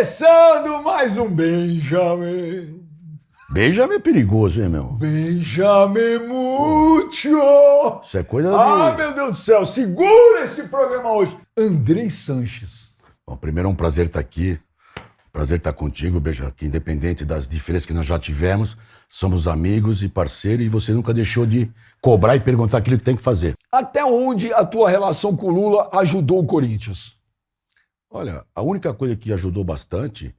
Começando mais um Benjamin. Benjamin é perigoso, hein, meu? Benjamin Múcio. Isso é coisa de... Ah, meu Deus do céu, segura esse programa hoje. Andrei Sanches. Bom, primeiro é um prazer estar aqui. Prazer estar contigo, Benjamin, que independente das diferenças que nós já tivemos, somos amigos e parceiros e você nunca deixou de cobrar e perguntar aquilo que tem que fazer. Até onde a tua relação com o Lula ajudou o Corinthians? Olha, a única coisa que ajudou bastante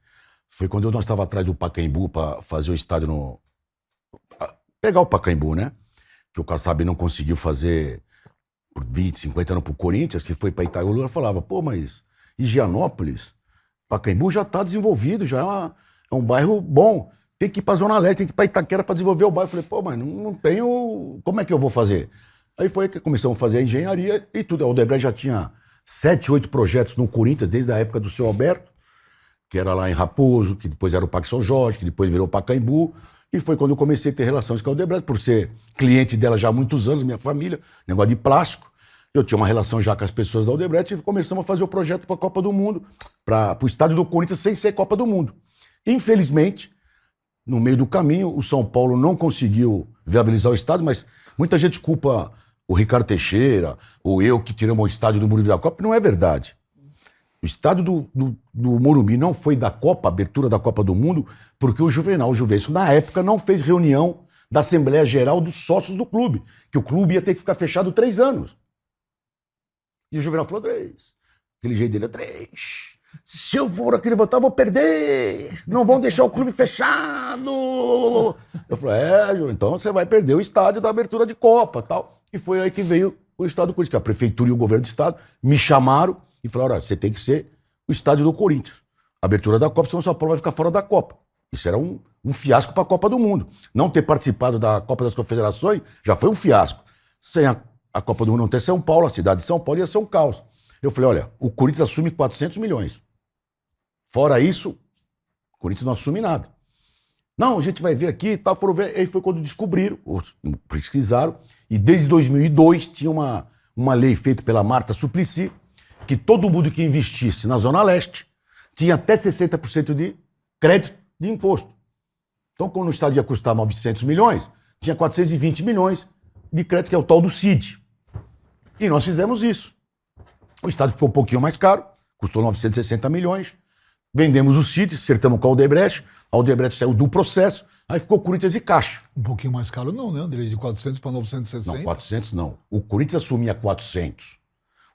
foi quando nós estávamos atrás do Pacaembu para fazer o estádio no... Pegar o Pacaembu, né? Que o Kassab não conseguiu fazer por 20, 50 anos pro Corinthians, que foi para Itaú. O Lula falava, pô, mas Higienópolis, Pacaembu já está desenvolvido, já é um bairro bom. Tem que ir para Zona Leste, tem que ir para Itaquera para desenvolver o bairro. Eu falei, pô, mas não tenho... Como é que eu vou fazer? Aí foi que começamos a fazer a engenharia e tudo. A Odebrecht já tinha 7, 8 projetos no Corinthians, desde a época do seu Alberto, que era lá em Raposo, que depois era o Parque São Jorge, que depois virou o Pacaembu. E foi quando eu comecei a ter relações com a Odebrecht, por ser cliente dela já há muitos anos, minha família, negócio de plástico. Eu tinha uma relação já com as pessoas da Odebrecht e começamos a fazer o projeto para a Copa do Mundo, para o estádio do Corinthians sem ser Copa do Mundo. Infelizmente, no meio do caminho, o São Paulo não conseguiu viabilizar o estádio, mas muita gente culpa o Ricardo Teixeira, ou eu que tiramos o estádio do Morumbi da Copa, não é verdade. O estádio do Morumbi não foi da Copa, abertura da Copa do Mundo, porque o Juvenal Juvencio, na época, não fez reunião da Assembleia Geral dos sócios do clube, que o clube ia ter que ficar fechado 3 anos. E o Juvenal falou 3. Aquele jeito dele é 3. Se eu for aquele votar, eu vou perder. Não vão deixar o clube fechado. Eu falei, Ju, então você vai perder o estádio da abertura de Copa tal. E foi aí que veio o estádio do Corinthians. A prefeitura e o governo do estado me chamaram e falaram, olha, você tem que ser o estádio do Corinthians. Abertura da Copa, senão o São Paulo vai ficar fora da Copa. Isso era um fiasco para a Copa do Mundo. Não ter participado da Copa das Confederações já foi um fiasco. Sem a Copa do Mundo não ter São Paulo, a cidade de São Paulo ia ser um caos. Eu falei, olha, o Corinthians assume 400 milhões. Fora isso, o Corinthians não assume nada. Não, a gente vai ver aqui e tal, foram ver. Aí foi quando descobriram, pesquisaram, e desde 2002 tinha uma lei feita pela Marta Suplicy, que todo mundo que investisse na Zona Leste tinha até 60% de crédito de imposto. Então, quando o estádio ia custar 900 milhões, tinha 420 milhões de crédito, que é o tal do CID. E nós fizemos isso. O estádio ficou um pouquinho mais caro, custou 960 milhões. Vendemos o CID, acertamos com a Odebrecht saiu do processo, aí ficou Corinthians e Caixa. Um pouquinho mais caro não, né, Andrei? De 400 para 960? Não, 400 não. O Corinthians assumia 400.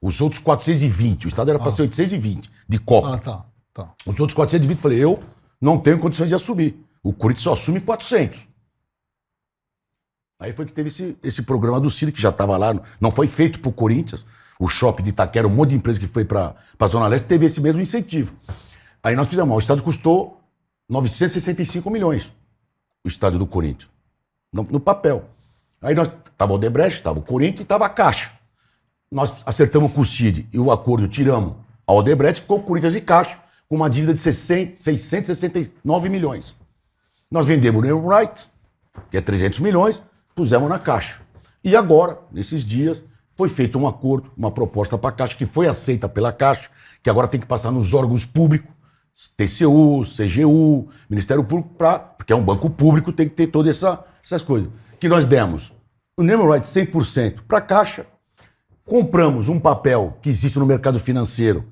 Os outros 420. O estádio era para ser 820 de Copa. Ah, tá. Os outros 420, falei, eu não tenho condições de assumir. O Corinthians só assume 400. Aí foi que teve esse programa do CID, que já estava lá, não foi feito para o Corinthians. O shopping de Itaquera, um monte de empresa que foi para a Zona Leste, teve esse mesmo incentivo. Aí nós fizemos, o estádio custou 965 milhões, o estádio do Corinthians, no papel. Aí nós, tava o Odebrecht, tava o Corinthians e tava a Caixa. Nós acertamos com o CID e o acordo tiramos a Odebrecht, ficou o Corinthians e Caixa, com uma dívida de 669 milhões. Nós vendemos o Name Right, que é 300 milhões, pusemos na Caixa. E agora, nesses dias, foi feito um acordo, uma proposta para a Caixa, que foi aceita pela Caixa, que agora tem que passar nos órgãos públicos, TCU, CGU, Ministério Público, porque é um banco público, tem que ter todas essas coisas. Que nós demos o Name Right 100% para a Caixa, compramos um papel que existe no mercado financeiro,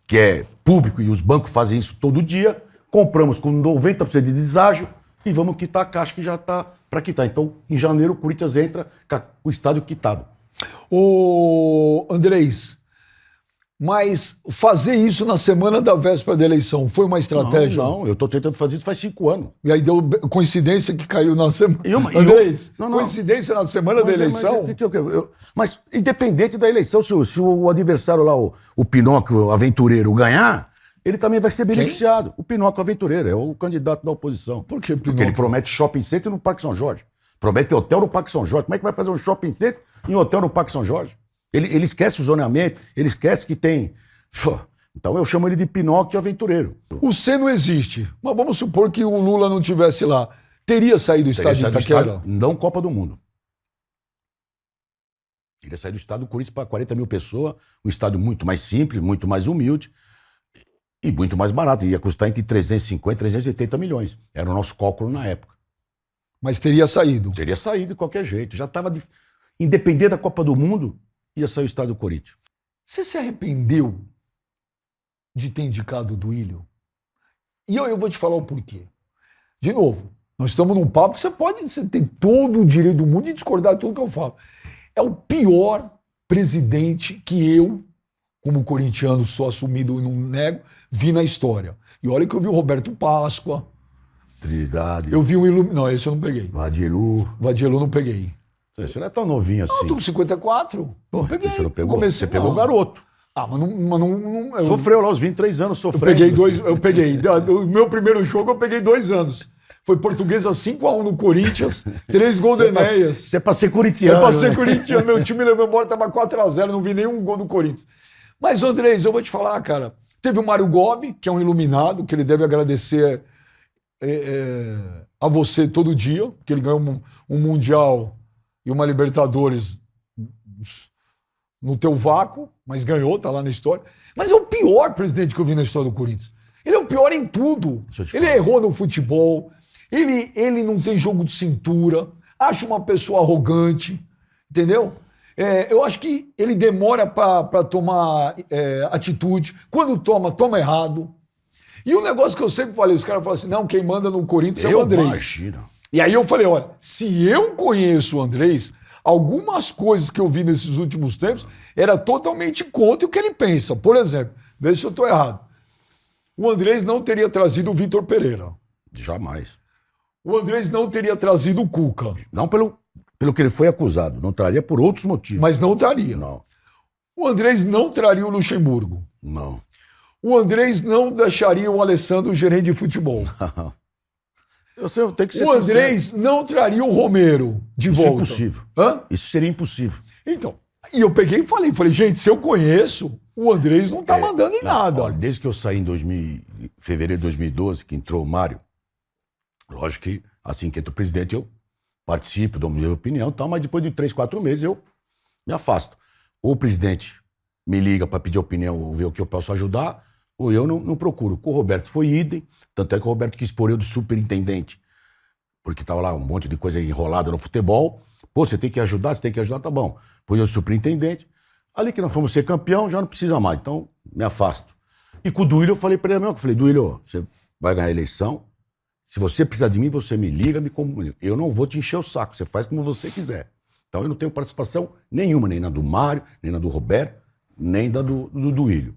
que é público e os bancos fazem isso todo dia, compramos com 90% de deságio e vamos quitar a Caixa que já está para quitar. Então, em janeiro, o Corinthians entra com o estádio quitado. Ô, Andrés, mas fazer isso na semana da véspera da eleição foi uma estratégia? Não, eu estou tentando fazer isso faz 5 anos. E aí deu coincidência que caiu na semana. Andrés, coincidência na semana da eleição? Mas independente da eleição, se o adversário lá, o Pinóquio Aventureiro, ganhar, ele também vai ser beneficiado. Quem? O Pinóquio Aventureiro, é o candidato da oposição. Por que Pinóquio? Porque ele promete shopping center no Parque São Jorge. Promete hotel no Parque São Jorge. Como é que vai fazer um shopping center em hotel no Parque São Jorge? Ele esquece o zoneamento, ele esquece que tem... Então eu chamo ele de Pinóquio Aventureiro. O C não existe, mas vamos supor que o Lula não estivesse lá. Teria saído do estádio de Itaquera? Não Copa do Mundo. Ele ia sair do estádio do Corinthians para 40 mil pessoas, um estádio muito mais simples, muito mais humilde. E muito mais barato, ia custar entre 350 e 380 milhões. Era o nosso cálculo na época. Mas teria saído. Teria saído de qualquer jeito. Já estava, independente da Copa do Mundo, ia sair o estádio do Corinthians. Você se arrependeu de ter indicado o Duílio? E eu vou te falar o porquê. De novo, nós estamos num papo que você tem todo o direito do mundo de discordar de tudo que eu falo. É o pior presidente que eu, como corintiano, sou assumido e não nego, vi na história. E olha que eu vi o Roberto Páscoa. Trindade. Eu vi o Não, esse eu não peguei. Vadielu. Vadielu não peguei. Você não é tão novinho assim. Não, eu tô com 54. Não peguei. Você não pegou? Comecei, Você pegou o não. garoto. Ah, mas não eu, Sofreu lá aos 23 anos, eu sofrendo. peguei 2. Eu peguei. O meu primeiro jogo eu peguei 2 anos. Foi Portuguesa 5-1 no Corinthians, 3 gols do Enéas. Você é pra ser corintiano. É pra ser né? corintiano. Meu time levou embora, tava 4-0, não vi nenhum gol do Corinthians. Mas, Andrés, eu vou te falar, cara. Teve o Mário Gobi, que é um iluminado, que ele deve agradecer a você todo dia, porque ele ganhou um Mundial e uma Libertadores no teu vácuo, mas ganhou, tá lá na história. Mas é o pior presidente que eu vi na história do Corinthians. Ele é o pior em tudo. Ele errou no futebol, ele não tem jogo de cintura, acha uma pessoa arrogante, entendeu? Eu acho que ele demora para tomar atitude. Quando toma errado. E o negócio que eu sempre falei, os caras falam assim, não, quem manda no Corinthians é o Andrés. Imagino. E aí eu falei, olha, se eu conheço o Andrés, algumas coisas que eu vi nesses últimos tempos era totalmente contra o que ele pensa. Por exemplo, veja se eu estou errado. O Andrés não teria trazido o Vitor Pereira. Jamais. O Andrés não teria trazido o Cuca. Não pelo que ele foi acusado. Não traria por outros motivos. Mas não traria. Não. O Andrés não traria o Luxemburgo. Não. O Andrés não deixaria o Alessandro gerente de futebol. Eu tenho que ser O Andrés não traria o Romero de Isso volta. é impossível. Hã? Isso seria impossível. Então, e eu peguei e falei, gente, se eu conheço, o Andrés não tá mandando em nada. Olha, desde que eu saí em fevereiro de 2012, que entrou o Mário, lógico que assim que entra o presidente eu participo, dou minha opinião e tal, mas depois de 3, 4 meses eu me afasto. Ou o presidente me liga para pedir opinião, ou ver o que eu posso ajudar, ou eu não procuro. Com o Roberto foi idem, tanto é que o Roberto quis pôr eu de superintendente, porque estava lá um monte de coisa enrolada no futebol. Pô, você tem que ajudar, tá bom. Pôs eu de superintendente. Ali que nós fomos ser campeão, já não precisa mais, então me afasto. E com o Duílio eu falei para ele mesmo, eu falei, Duílio, você vai ganhar a eleição, se você precisar de mim, você me liga, me comunica. Eu não vou te encher o saco, você faz como você quiser. Então eu não tenho participação nenhuma, nem na do Mário, nem na do Roberto, nem da do Duílio.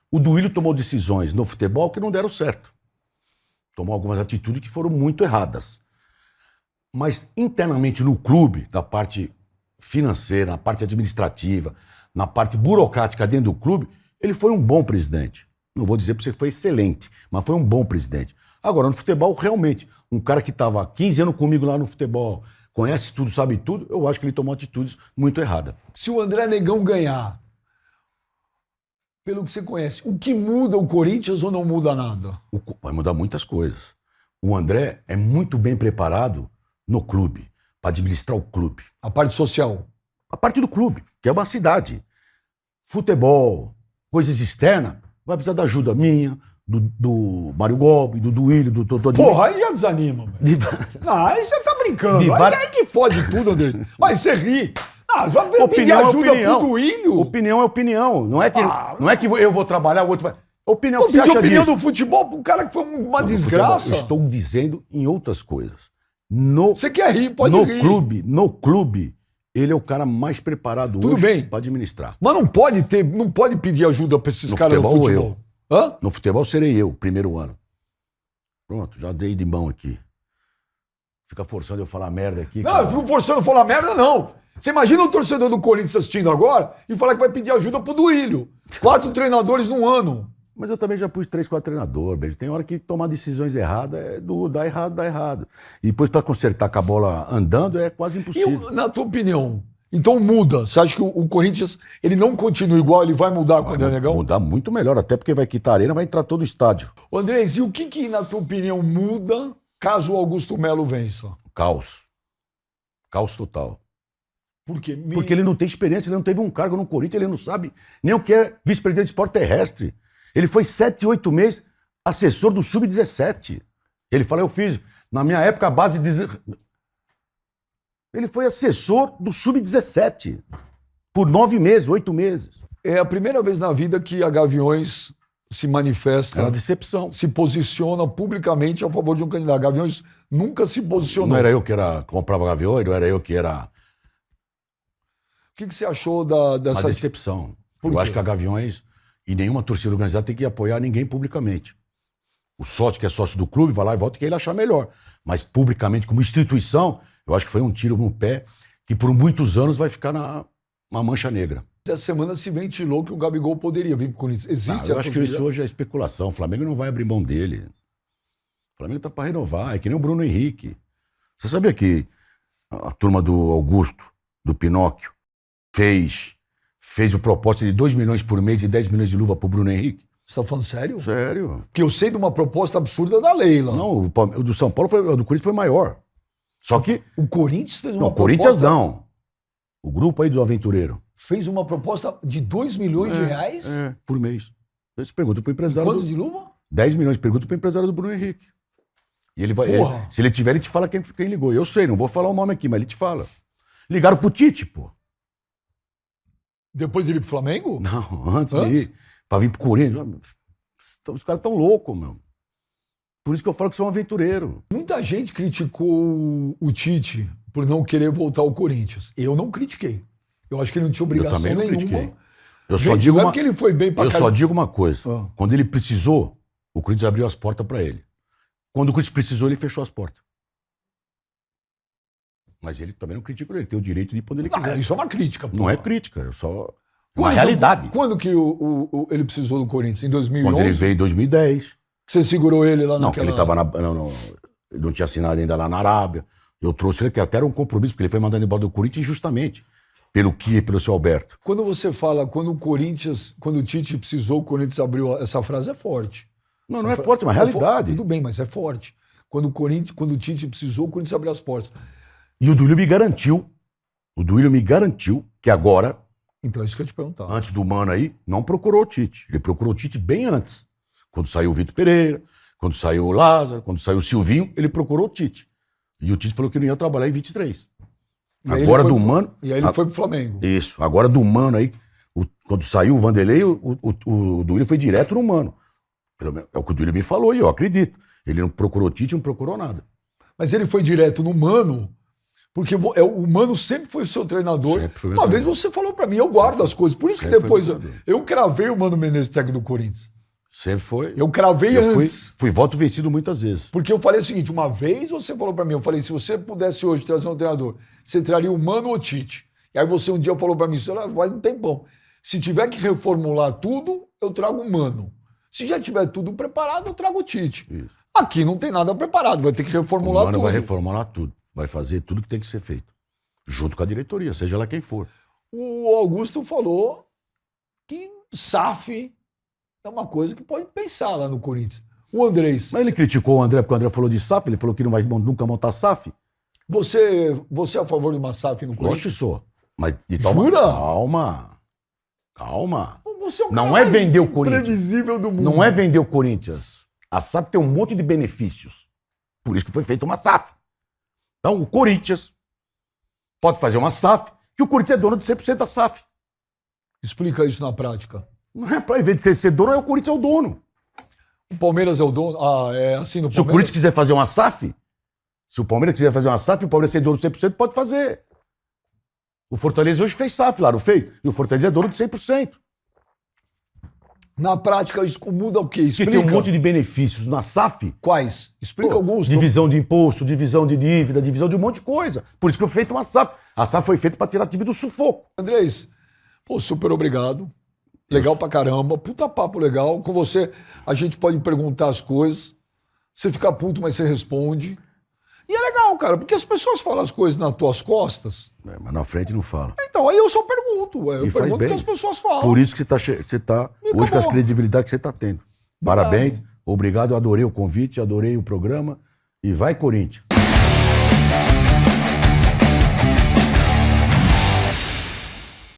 O Duílio tomou decisões no futebol que não deram certo. Tomou algumas atitudes que foram muito erradas. Mas internamente no clube, na parte financeira, na parte administrativa, na parte burocrática dentro do clube, ele foi um bom presidente. Não vou dizer para você que foi excelente, mas foi um bom presidente. Agora, no futebol, realmente, um cara que estava 15 anos comigo lá no futebol, conhece tudo, sabe tudo, eu acho que ele tomou atitudes muito erradas. Se o André Negão ganhar, pelo que você conhece, o que muda o Corinthians ou não muda nada? Vai mudar muitas coisas. O André é muito bem preparado no clube, para administrar o clube. A parte social. A parte do clube, que é uma cidade. Futebol, coisas externas, vai precisar da ajuda minha, do Mário Gobi, do Duílio, do Totó. Porra, aí já desanima, velho. Não, aí você tá brincando. Aí que fode tudo, André. Mas você ri. Ah, vai pedir ajuda pro Duílio. Opinião é opinião. Não é que eu vou trabalhar, o outro vai... Opinião, que você acha opinião disso? Do futebol pro cara que foi uma desgraça. Eu estou dizendo em outras coisas. Você quer rir, pode rir. No clube, ele é o cara mais preparado hoje para administrar. Mas não pode pedir ajuda para esses caras no futebol. Hã? No futebol serei eu, primeiro ano. Pronto, já dei de mão aqui. Fica forçando eu falar merda aqui. Não, eu fico forçando eu falar merda, não. Você imagina o torcedor do Corinthians assistindo agora e falar que vai pedir ajuda pro Duílio. 4 treinadores num ano. Mas eu também já pus 3, 4 treinadores, beijo. Tem hora que tomar decisões erradas, dá errado. E depois para consertar com a bola andando é quase impossível. E na tua opinião, então muda? Você acha que o Corinthians ele não continua igual, ele vai mudar com o André Negão? Vai mudar muito melhor, até porque vai quitar a arena, vai entrar todo o estádio. Ô Andrés, e o que na tua opinião muda caso o Augusto Melo vença? Caos. Caos total. Por quê? Porque ele não tem experiência, ele não teve um cargo no Corinthians, ele não sabe nem o que é vice-presidente de esporte terrestre. Ele foi 7, 8 meses assessor do Sub-17. Ele fala, eu fiz, na minha época, a base de... Ele foi assessor do Sub-17 por 9 meses, 8 meses. É a primeira vez na vida que a Gaviões se manifesta, É uma decepção. se posiciona publicamente a favor de um candidato. Gaviões nunca se posicionou. Não era eu que comprava gaviões, não era eu que era... O que você achou Uma dessa... decepção. Por Eu quê? acho que a Gaviões e nenhuma torcida organizada tem que apoiar ninguém publicamente. O sócio que é sócio do clube vai lá e volta quem ele achar melhor. Mas publicamente, como instituição, eu acho que foi um tiro no pé que por muitos anos vai ficar uma mancha negra. Essa semana se ventilou que o Gabigol poderia vir para o Corinthians. Existe Eu acho que isso hoje é especulação. O Flamengo não vai abrir mão dele. O Flamengo tá para renovar. É que nem o Bruno Henrique. Você sabia que a turma do Augusto, do Pinóquio, fez o propósito de 2 milhões por mês e 10 milhões de luva pro Bruno Henrique? Você está falando sério? Sério. Porque eu sei de uma proposta absurda da Leila. Não, o do São Paulo o do Corinthians foi maior. Só que... O Corinthians fez uma Não, o proposta... Corinthians não. O grupo aí do Aventureiro. Fez uma proposta de 2 milhões de reais? Por mês. Você pergunta pro empresário. Quanto de luva? 10 milhões. Pergunta pro empresário do Bruno Henrique. E ele vai. Porra. Se ele tiver, ele te fala quem ligou. Eu sei, não vou falar o nome aqui, mas ele te fala. Ligaram pro Tite, pô. Depois de ir pro Flamengo? Não, antes de ir. Pra vir pro Corinthians. Os caras tão loucos, meu. Por isso que eu falo que sou um aventureiro. Muita gente criticou o Tite por não querer voltar ao Corinthians. Eu não critiquei. Eu acho que ele não tinha Eu obrigação também não nenhuma. critiquei. Eu só Gente, digo não é uma, porque ele foi bem pra eu só digo uma coisa. Ah. Quando ele precisou, o Corinthians abriu as portas pra ele. Quando o Corinthians precisou, ele fechou as portas. Mas ele também não critica ele tem o direito de ir quando ele quiser. Isso é uma crítica. Não é crítica, é só uma realidade. Quando que ele precisou do Corinthians? Em 2011? Quando ele veio em 2010. Você segurou ele lá Não, naquela... ele estava ele não tinha assinado ainda lá na Arábia. Eu trouxe ele, que até era um compromisso, porque ele foi mandado embora do Corinthians injustamente. Pelo Kia e pelo seu Alberto. Quando você fala, quando o Tite precisou, o Corinthians abriu... Essa frase é forte. Não, não é forte, é uma realidade. Tudo bem, mas é forte. Quando o Tite precisou, o Corinthians abriu as portas. E o Duílio me garantiu que agora, Então é isso que eu ia te perguntar. antes do Mano aí, não procurou o Tite. Ele procurou o Tite bem antes. Quando saiu o Vitor Pereira, quando saiu o Lázaro, quando saiu o Silvinho, ele procurou o Tite. E o Tite falou que não ia trabalhar em 23. E aí Agora ele foi do Mano... E aí ele foi pro Flamengo. Isso. Agora do Mano aí, quando saiu o Vanderlei, o Duílio foi direto no Mano. Pelo menos, é o que o Duílio me falou e eu acredito. Ele não procurou o Tite, não procurou nada. Mas ele foi direto no Mano, porque o Mano sempre foi o seu treinador. Sempre foi meu Uma vez treinador. você falou pra mim, eu guardo as coisas. Por isso que Sempre depois foi meu treinador. eu cravei o Mano Menezes técnico do Corinthians. Sempre foi. Eu cravei Eu antes. fui voto vencido muitas vezes. Porque eu falei o seguinte, uma vez você falou pra mim, eu falei, se você pudesse hoje trazer um treinador, você traria o Mano ou o Tite? E aí você um dia falou pra mim, senhor, vai um tempão. Se tiver que reformular tudo, eu trago o Mano. Se já tiver tudo preparado, eu trago o Tite. Isso. Aqui não tem nada preparado, vai ter que O reformular Mano tudo. vai reformular tudo. Vai fazer tudo que tem que ser feito. Junto com a diretoria, seja lá quem for. O Augusto falou que SAF é uma coisa que pode pensar lá no Corinthians. O Andrés, Mas ele criticou o André porque o André falou de SAF, ele falou que não vai nunca montar SAF. você é a favor de uma SAF no Lógico Corinthians? que sou. Mas de Jura? Calma. Você é o Não cara é mais vender o Corinthians. imprevisível do mundo. Não é vender o Corinthians. A SAF tem um monte de benefícios. Por isso que foi feita uma SAF. Então, o Corinthians pode fazer uma SAF, que o Corinthians é dono de 100% da SAF. Explica isso na prática. Não é para, em vez de ser dono, o Corinthians é o dono. O Palmeiras é o dono? Ah, é assim no Se o Palmeiras? Corinthians quiser fazer uma SAF, se o Palmeiras quiser fazer uma SAF, o Palmeiras ser dono de 100%, pode fazer. O Fortaleza hoje fez SAF lá, não fez? E o Fortaleza é dono de 100%. Na prática, isso muda o quê? Que Explica. tem um monte de benefícios na SAF. Quais? Explica Pô, alguns. divisão de imposto, divisão de dívida, divisão de um monte de coisa. Por isso que foi feita uma SAF. A SAF foi feita para tirar time do sufoco. Andrés, pô, super obrigado. Legal pra caramba. Puta papo legal. Com você, a gente pode perguntar as coisas. Você fica puto, mas você responde. E é legal, cara, porque as pessoas falam as coisas nas tuas costas. Mas na frente não fala. Então, aí eu só pergunto. Eu E faz pergunto o bem. que as pessoas falam. Por isso que você tá E hoje com acabou. a credibilidade que você está tendo. Parabéns, obrigado, eu adorei o convite, adorei o programa. E vai, Corinthians.